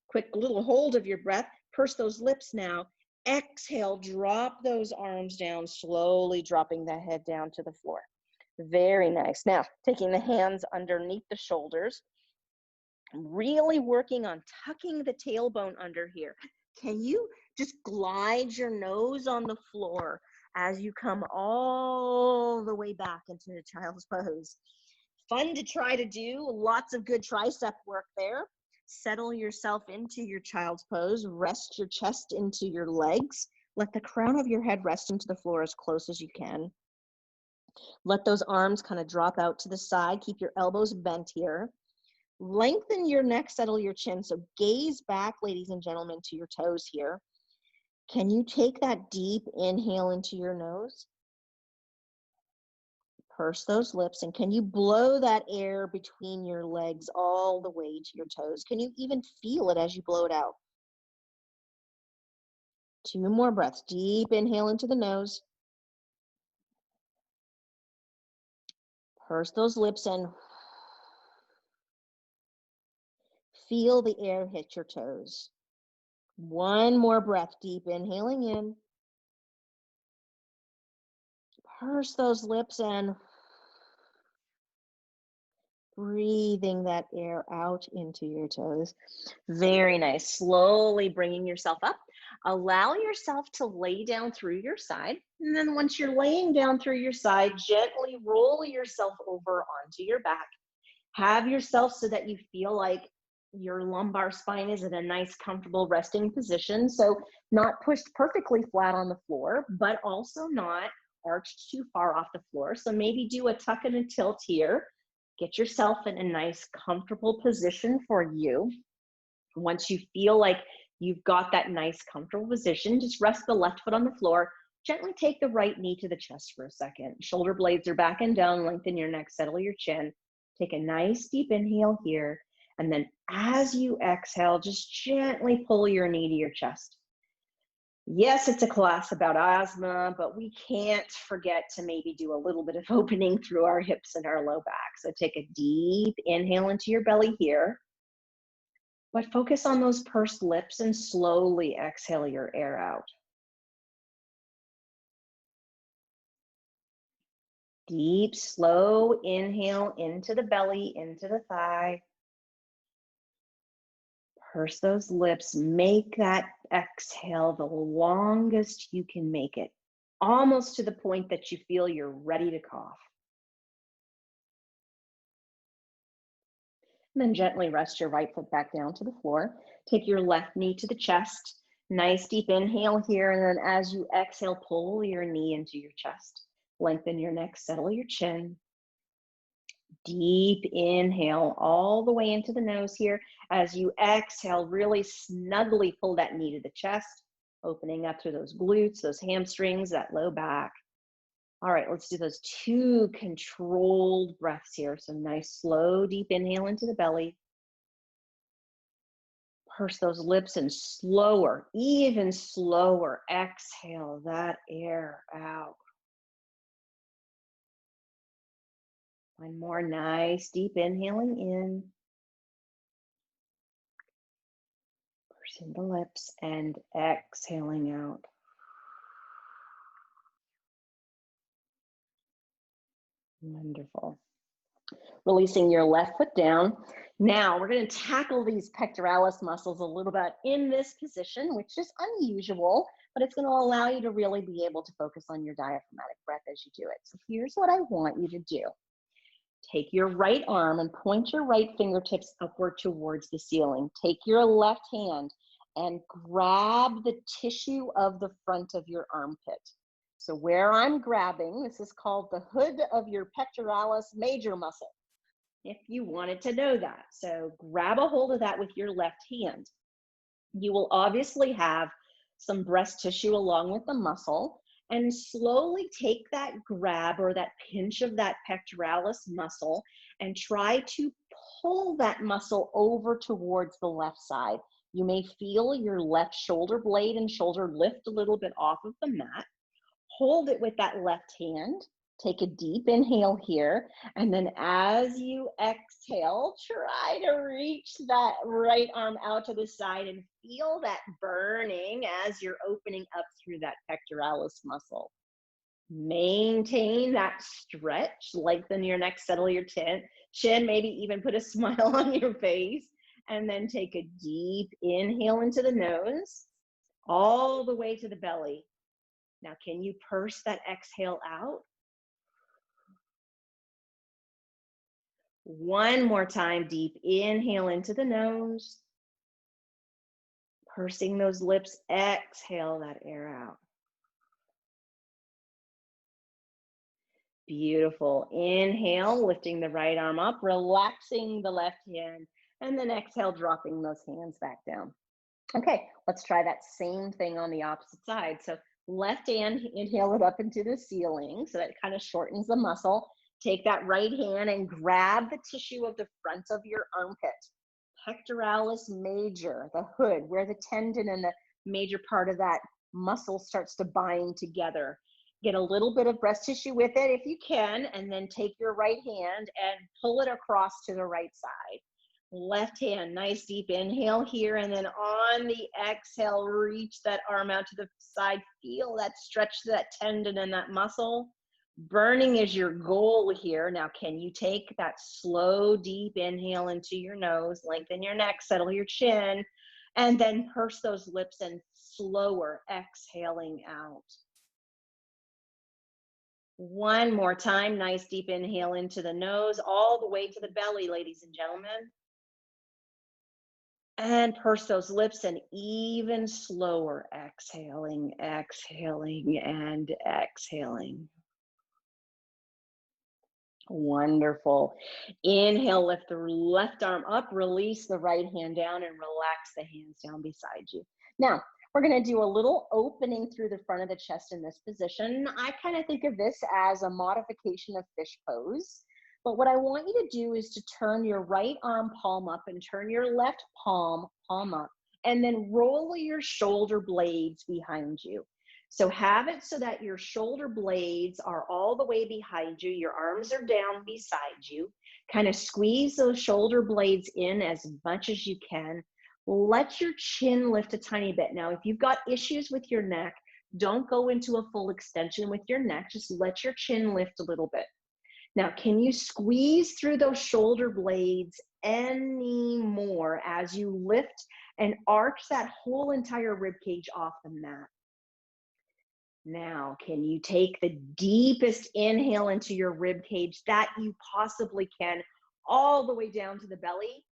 Quick little hold of your breath. Purse those lips now. Exhale, drop those arms down, slowly dropping the head down to the floor. Very nice. Now, taking the hands underneath the shoulders, really working on tucking the tailbone under here. Can you just glide your nose on the floor as you come all the way back into the child's pose? Fun to try to do. Lots of good tricep work there. Settle yourself into your child's pose. Rest your chest into your legs. Let the crown of your head rest into the floor as close as you can. Let those arms kind of drop out to the side. Keep your elbows bent here. Lengthen your neck, settle your chin. So gaze back, ladies and gentlemen, to your toes here. Can you take that deep inhale into your nose? Purse those lips, and can you blow that air between your legs all the way to your toes? Can you even feel it as you blow it out? 2 more breaths. Deep inhale into the nose. Purse those lips and feel the air hit your toes. 1 more breath. Deep inhaling in. Purse those lips and breathing that air out into your toes. Very nice. Slowly bringing yourself up. Allow yourself to lay down through your side. And then once you're laying down through your side, gently roll yourself over onto your back. Have yourself so that you feel like your lumbar spine is in a nice, comfortable resting position. So not pushed perfectly flat on the floor, but also not arched too far off the floor. So maybe do a tuck and a tilt here. Get yourself in a nice, comfortable position for you. Once you feel like you've got that nice, comfortable position, just rest the left foot on the floor. Gently take the right knee to the chest for a second. Shoulder blades are back and down. Lengthen your neck, settle your chin. Take a nice deep inhale here. And then as you exhale, just gently pull your knee to your chest. Yes, it's a class about asthma, but we can't forget to maybe do a little bit of opening through our hips and our low back. So take a deep inhale into your belly here, but focus on those pursed lips and slowly exhale your air out. Deep, slow inhale into the belly, into the thigh. Purse those lips. Make that exhale the longest you can make it, almost to the point that you feel you're ready to cough. And then gently rest your right foot back down to the floor. Take your left knee to the chest. Nice deep inhale here. And then as you exhale, pull your knee into your chest. Lengthen your neck, settle your chin. Deep inhale all the way into the nose here. As you exhale, really snugly pull that knee to the chest, opening up through those glutes, those hamstrings, that low back. All right, let's do those 2 controlled breaths here. So nice, slow, deep inhale into the belly. Purse those lips and slower, even slower, exhale that air out. 1 more nice, deep inhaling in. Pursing the lips and exhaling out. Wonderful. Releasing your left foot down. Now we're going to tackle these pectoralis muscles a little bit in this position, which is unusual, but it's going to allow you to really be able to focus on your diaphragmatic breath as you do it. So here's what I want you to do. Take your right arm and point your right fingertips upward towards the ceiling. Take your left hand and grab the tissue of the front of your armpit. So where I'm grabbing, this is called the hood of your pectoralis major muscle, if you wanted to know that. So grab a hold of that with your left hand. You will obviously have some breast tissue along with the muscle, and slowly take that grab or that pinch of that pectoralis muscle and try to pull that muscle over towards the left side. You may feel your left shoulder blade and shoulder lift a little bit off of the mat. Hold it with that left hand. Take a deep inhale here. And then as you exhale, try to reach that right arm out to the side and feel that burning as you're opening up through that pectoralis muscle. Maintain that stretch, lengthen your neck, settle your chin, maybe even put a smile on your face. And then take a deep inhale into the nose, all the way to the belly. Now, can you purse that exhale out? One more time, deep inhale into the nose. Pursing those lips, exhale that air out. Beautiful. Inhale, lifting the right arm up, relaxing the left hand, and then exhale, dropping those hands back down. Okay, let's try that same thing on the opposite side. So left hand, inhale it up into the ceiling, so that kind of shortens the muscle. Take that right hand and grab the tissue of the front of your armpit. Pectoralis major, the hood, where the tendon and the major part of that muscle starts to bind together. Get a little bit of breast tissue with it if you can, and then take your right hand and pull it across to the right side. Left hand, nice deep inhale here, and then on the exhale, reach that arm out to the side. Feel that stretch to that tendon and that muscle. Burning is your goal here. Now, can you take that slow, deep inhale into your nose, lengthen your neck, settle your chin, and then purse those lips and slower exhaling out. One more time, nice deep inhale into the nose, all the way to the belly, ladies and gentlemen. And purse those lips and even slower exhaling, exhaling, and exhaling. Wonderful. Inhale, lift the left arm up, release the right hand down, and relax the hands down beside you. Now, we're going to do a little opening through the front of the chest in this position. I kind of think of this as a modification of fish pose. But what I want you to do is to turn your right arm palm up and turn your left palm up, and then roll your shoulder blades behind you. So have it so that your shoulder blades are all the way behind you. Your arms are down beside you. Kind of squeeze those shoulder blades in as much as you can. Let your chin lift a tiny bit. Now, if you've got issues with your neck, don't go into a full extension with your neck. Just let your chin lift a little bit. Now, can you squeeze through those shoulder blades any more as you lift and arch that whole entire rib cage off the mat? Now, can you take the deepest inhale into your rib cage that you possibly can, all the way down to the belly?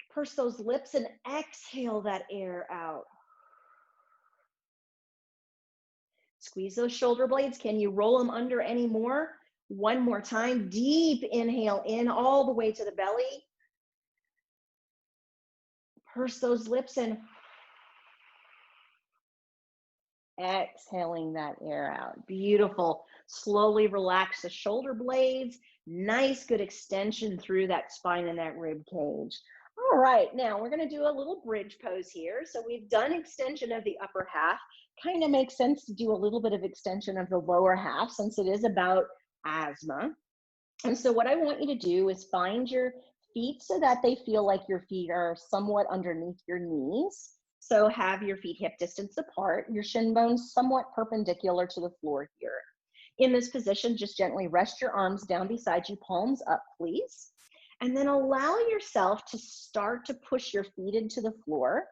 Purse those lips and exhale that air out. Squeeze those shoulder blades. Can you roll them under any more? One more time. Deep inhale in all the way to the belly. Purse those lips and exhaling that air out. Beautiful. Slowly relax the shoulder blades. Nice, good extension through that spine and that rib cage. All right, now we're going to do a little bridge pose here. So we've done extension of the upper half. Kind of makes sense to do a little bit of extension of the lower half since it is about asthma. And so what I want you to do is find your feet so that they feel like your feet are somewhat underneath your knees. So have your feet hip distance apart, your shin bones somewhat perpendicular to the floor here. In this position, just gently rest your arms down beside you, palms up, please. And then allow yourself to start to push your feet into the floor.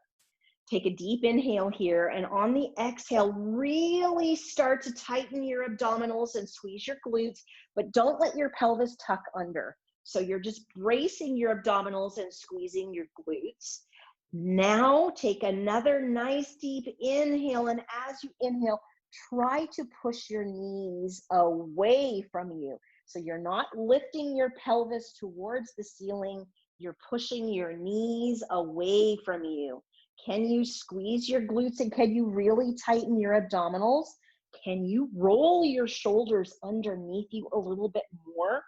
Take a deep inhale here, and on the exhale, really start to tighten your abdominals and squeeze your glutes, but don't let your pelvis tuck under. So you're just bracing your abdominals and squeezing your glutes. Now take another nice deep inhale, and as you inhale, try to push your knees away from you. So you're not lifting your pelvis towards the ceiling, you're pushing your knees away from you. Can you squeeze your glutes, and can you really tighten your abdominals? Can you roll your shoulders underneath you a little bit more?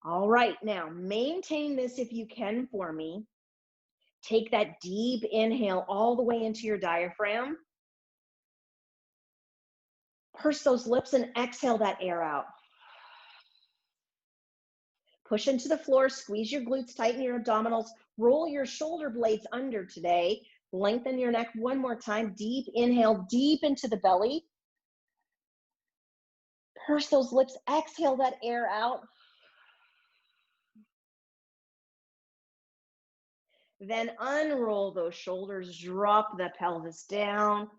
All right, now maintain this if you can for me. Take that deep inhale all the way into your diaphragm. Purse those lips and exhale that air out. Push into the floor, squeeze your glutes, tighten your abdominals, roll your shoulder blades under today. Lengthen your neck one more time. Deep inhale, deep into the belly. Purse those lips, exhale that air out. Then unroll those shoulders, drop the pelvis down.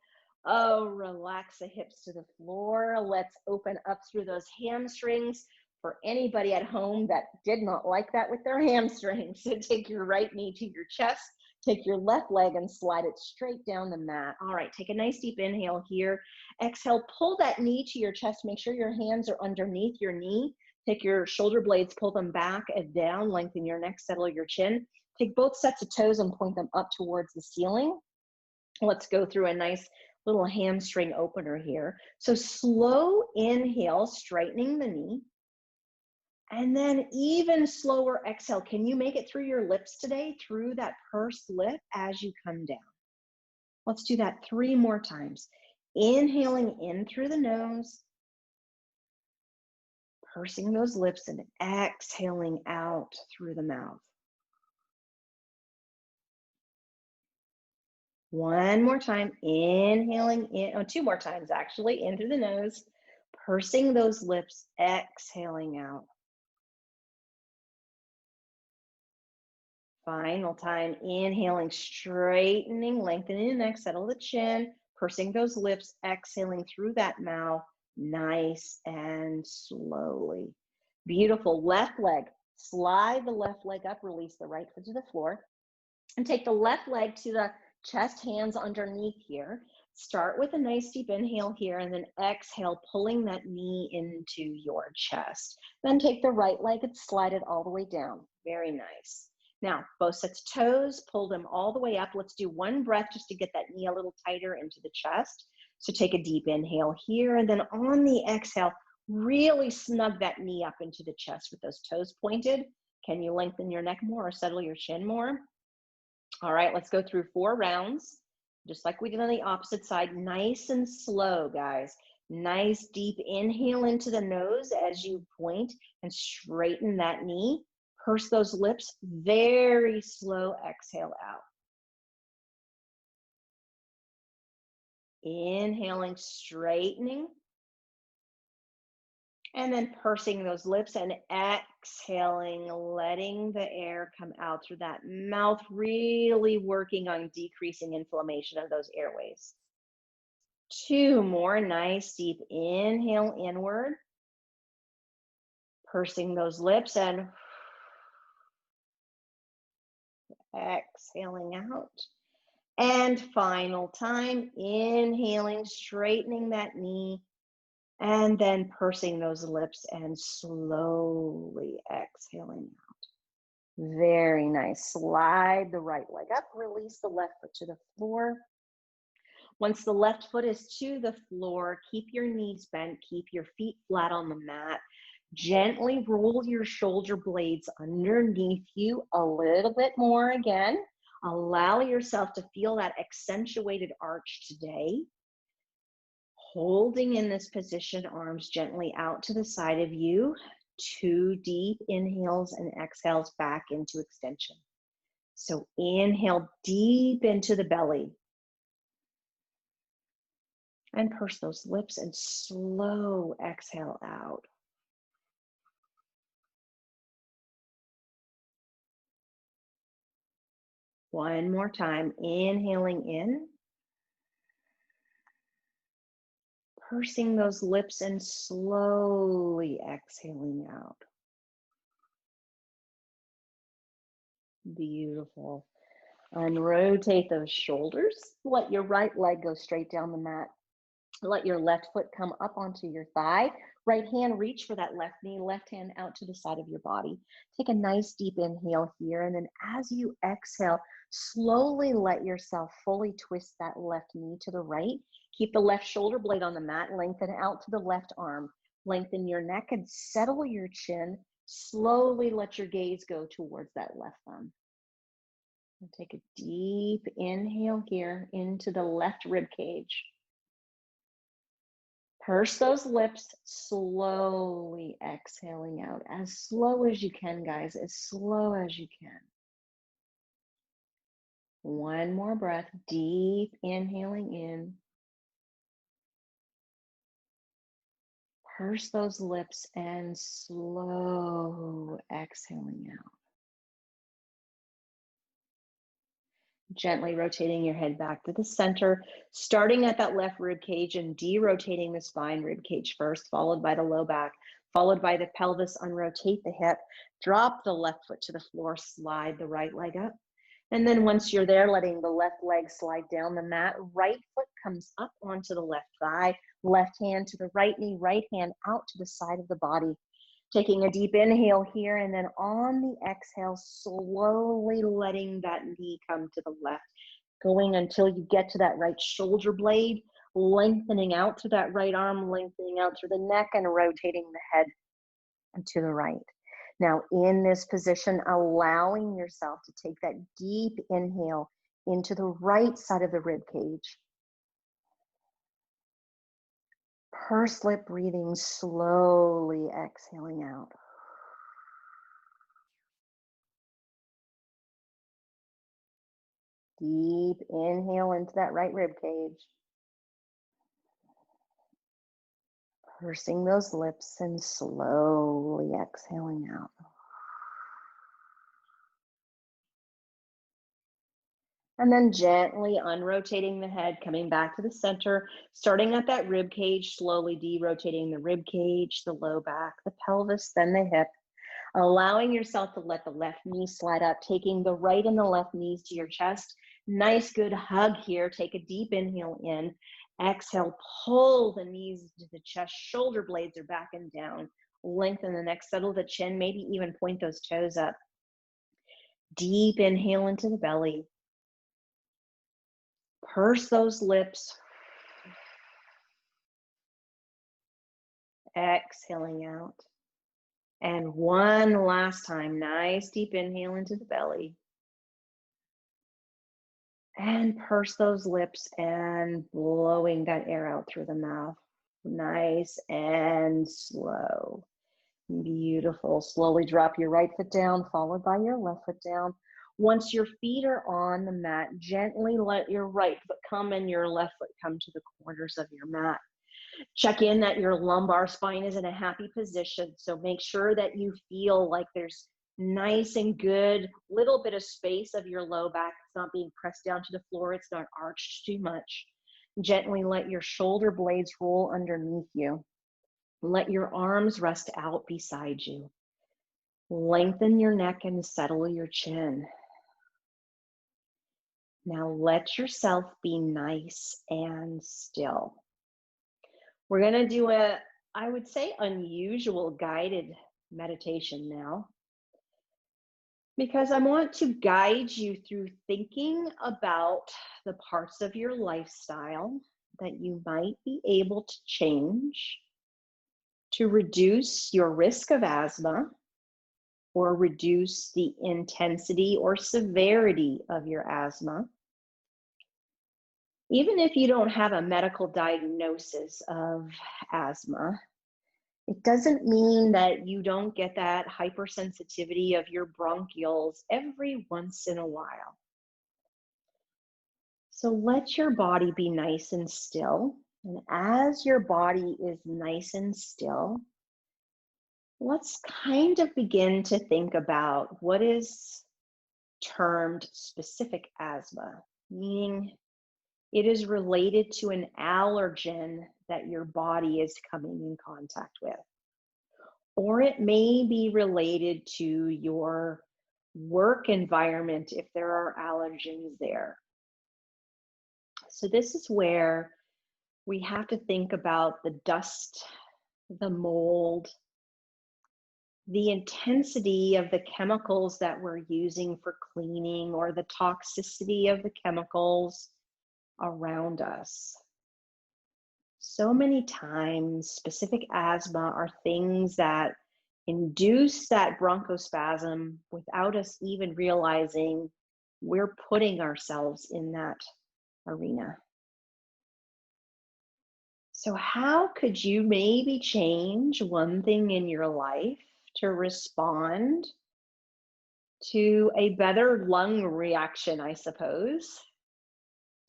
Oh, relax the hips to the floor. Let's open up through those hamstrings. For anybody at home that did not like that with their hamstrings, so take your right knee to your chest, take your left leg and slide it straight down the mat. All right, take a nice deep inhale here. Exhale, pull that knee to your chest. Make sure your hands are underneath your knee. Take your shoulder blades, pull them back and down, lengthen your neck, settle your chin. Take both sets of toes and point them up towards the ceiling. Let's go through a nice little hamstring opener here. So slow inhale, straightening the knee. And then even slower exhale. Can you make it through your lips today, through that pursed lip as you come down? Let's do that 3 more times. Inhaling in through the nose, pursing those lips, and exhaling out through the mouth. One more time, inhaling in, 2 more times actually, in through the nose, pursing those lips, exhaling out. Final time, inhaling, straightening, lengthening the neck, settle the chin, pursing those lips, exhaling through that mouth, nice and slowly. Beautiful. Left leg, slide the left leg up, release the right foot to the floor, and take the left leg to the chest, hands underneath here. Start with a nice deep inhale here, and then exhale, pulling that knee into your chest. Then take the right leg and slide it all the way down. Very nice. Now, both sets of toes, pull them all the way up. Let's do one breath just to get that knee a little tighter into the chest. So take a deep inhale here, and then on the exhale, really snug that knee up into the chest with those toes pointed. Can you lengthen your neck more or settle your chin more? All right, let's go through 4 rounds, just like we did on the opposite side. Nice and slow, guys. Nice deep inhale into the nose as you point and straighten that knee. Purse those lips, very slow exhale out. Inhaling, straightening. And then pursing those lips and exhaling, letting the air come out through that mouth, really working on decreasing inflammation of those airways. 2 more, nice deep inhale inward. Pursing those lips and exhaling out. And final time, inhaling, straightening that knee, and then pursing those lips and slowly exhaling out. Very nice. Slide the right leg up, release the left foot to the floor. Once the left foot is to the floor, keep your knees bent, keep your feet flat on the mat. Gently roll your shoulder blades underneath you a little bit more again. Allow yourself to feel that accentuated arch today. Holding in this position, arms gently out to the side of you. 2 deep inhales and exhales back into extension. So inhale deep into the belly. And purse those lips and slow exhale out. One more time, inhaling in, pursing those lips and slowly exhaling out. Beautiful. And rotate those shoulders. Let your right leg go straight down the mat. Let your left foot come up onto your thigh. Right hand reach for that left knee, left hand out to the side of your body. Take a nice deep inhale here. And then as you exhale, slowly let yourself fully twist that left knee to the right. Keep the left shoulder blade on the mat. Lengthen out to the left arm. Lengthen your neck and settle your chin. Slowly let your gaze go towards that left thumb. And take a deep inhale here into the left rib cage. Purse those lips, slowly exhaling out. As slow as you can, guys, as slow as you can. One more breath, deep inhaling in. Purse those lips and slow exhaling out. Gently rotating your head back to the center, starting at that left rib cage and derotating the spine rib cage first, followed by the low back, followed by the pelvis. Unrotate the hip, drop the left foot to the floor, slide the right leg up. And then once you're there, letting the left leg slide down the mat, right foot comes up onto the left thigh, left hand to the right knee, right hand out to the side of the body. Taking a deep inhale here, and then on the exhale, slowly letting that knee come to the left, going until you get to that right shoulder blade, lengthening out to that right arm, lengthening out through the neck, and rotating the head to the right. Now, in this position, allowing yourself to take that deep inhale into the right side of the rib cage. Purse lip breathing, slowly exhaling out. Deep inhale into that right rib cage. Pursing those lips and slowly exhaling out. And then gently unrotating the head, coming back to the center, starting at that rib cage, slowly derotating the rib cage, the low back, the pelvis, then the hip. Allowing yourself to let the left knee slide up, taking the right and the left knees to your chest. Nice, good hug here. Take a deep inhale in. Exhale, pull the knees to the chest. Shoulder blades are back and down. Lengthen the neck, settle the chin, maybe even point those toes up. Deep inhale into the belly. Purse those lips. Exhaling out. And one last time, nice deep inhale into the belly. And purse those lips and blowing that air out through the mouth. Nice and slow. Beautiful. Slowly drop your right foot down, followed by your left foot down. Once your feet are on the mat, gently let your right foot come and your left foot come to the corners of your mat. Check in that your lumbar spine is in a happy position. So make sure that you feel like there's nice and good little bit of space of your low back. It's not being pressed down to the floor. It's not arched too much. Gently let your shoulder blades roll underneath you. Let your arms rest out beside you. Lengthen your neck and settle your chin. Now let yourself be nice and still. We're going to do a, I would say, unusual guided meditation now, because I want to guide you through thinking about the parts of your lifestyle that you might be able to change to reduce your risk of asthma or reduce the intensity or severity of your asthma. Even if you don't have a medical diagnosis of asthma, it doesn't mean that you don't get that hypersensitivity of your bronchioles every once in a while. So let your body be nice and still. And as your body is nice and still, let's kind of begin to think about what is termed specific asthma, meaning it is related to an allergen that your body is coming in contact with. Or it may be related to your work environment if there are allergens there. So this is where we have to think about the dust, the mold, the intensity of the chemicals that we're using for cleaning, or the toxicity of the chemicals around us. So many times, specific asthma are things that induce that bronchospasm without us even realizing we're putting ourselves in that arena. So how could you maybe change one thing in your life to respond to a better lung reaction, I suppose,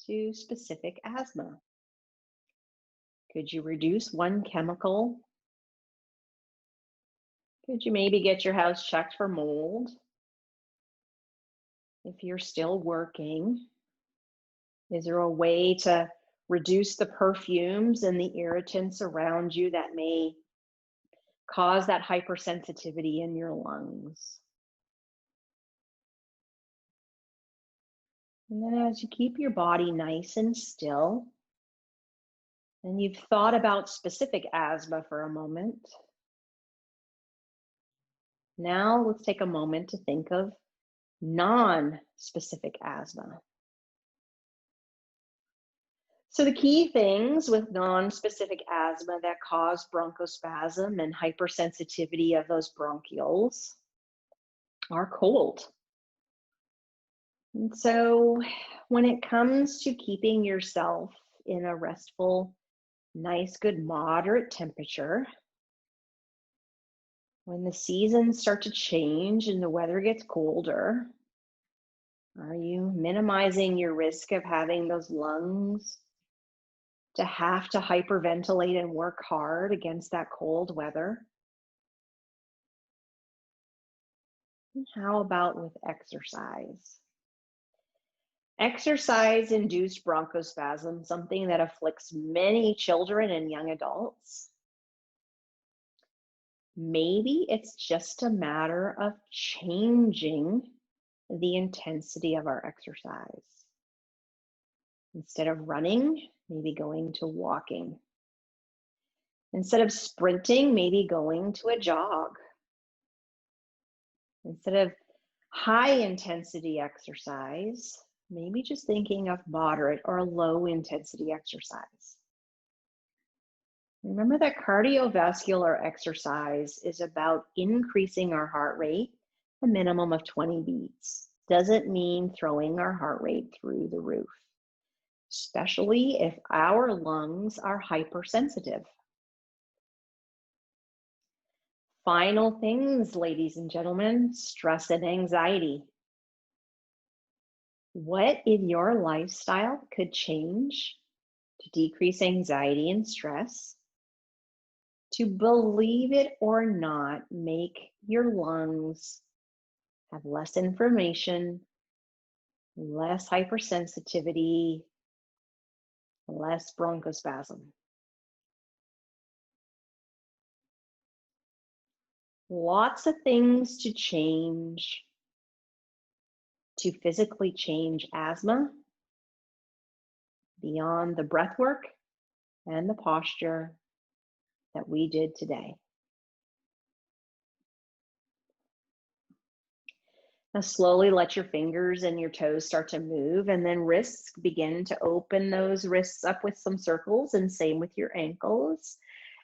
to specific asthma? Could you reduce one chemical? Could you maybe get your house checked for mold? If you're still working, is there a way to reduce the perfumes and the irritants around you that may cause that hypersensitivity in your lungs? And then as you keep your body nice and still, and you've thought about specific asthma for a moment, now let's take a moment to think of non-specific asthma. So the key things with non-specific asthma that cause bronchospasm and hypersensitivity of those bronchioles are cold. And so when it comes to keeping yourself in a restful, nice, good, moderate temperature, when the seasons start to change and the weather gets colder, are you minimizing your risk of having those lungs to have to hyperventilate and work hard against that cold weather? And how about with exercise? Exercise-induced bronchospasm, something that afflicts many children and young adults. Maybe it's just a matter of changing the intensity of our exercise. Instead of running, maybe going to walking. Instead of sprinting, maybe going to a jog. Instead of high intensity exercise, maybe just thinking of moderate or low intensity exercise. Remember that cardiovascular exercise is about increasing our heart rate a minimum of 20 beats. Doesn't mean throwing our heart rate through the roof, especially if our lungs are hypersensitive. Final things, ladies and gentlemen, stress and anxiety. What in your lifestyle could change to decrease anxiety and stress, to, believe it or not, make your lungs have less inflammation, less hypersensitivity, less bronchospasm? Lots of things to change to physically change asthma beyond the breath work and the posture that we did today. Now slowly let your fingers and your toes start to move, and then wrists, begin to open those wrists up with some circles, and same with your ankles.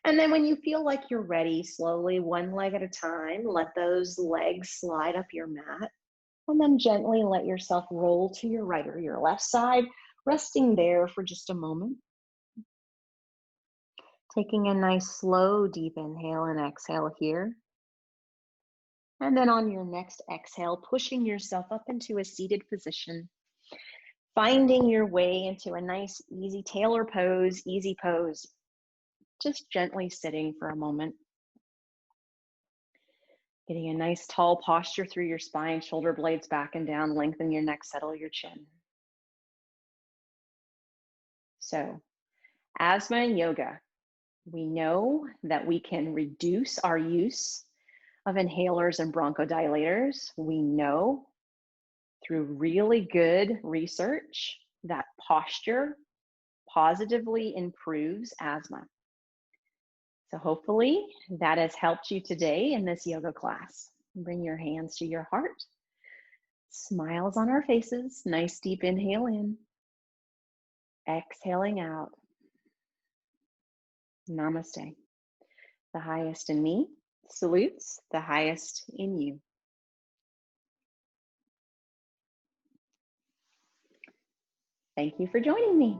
And then when you feel like you're ready, slowly, one leg at a time, let those legs slide up your mat, and then gently let yourself roll to your right or your left side, resting there for just a moment. Taking a nice slow deep inhale and exhale here. And then on your next exhale, pushing yourself up into a seated position. Finding your way into a nice, easy tailor pose, easy pose. Just gently sitting for a moment. Getting a nice tall posture through your spine, shoulder blades back and down, lengthen your neck, settle your chin. So, asthma and yoga. We know that we can reduce our use of inhalers and bronchodilators. We know through really good research that posture positively improves asthma. So hopefully that has helped you today in this yoga class. Bring your hands to your heart. Smiles on our faces. Nice deep inhale in. Exhaling out. Namaste. The highest in me salutes the highest in you. Thank you for joining me.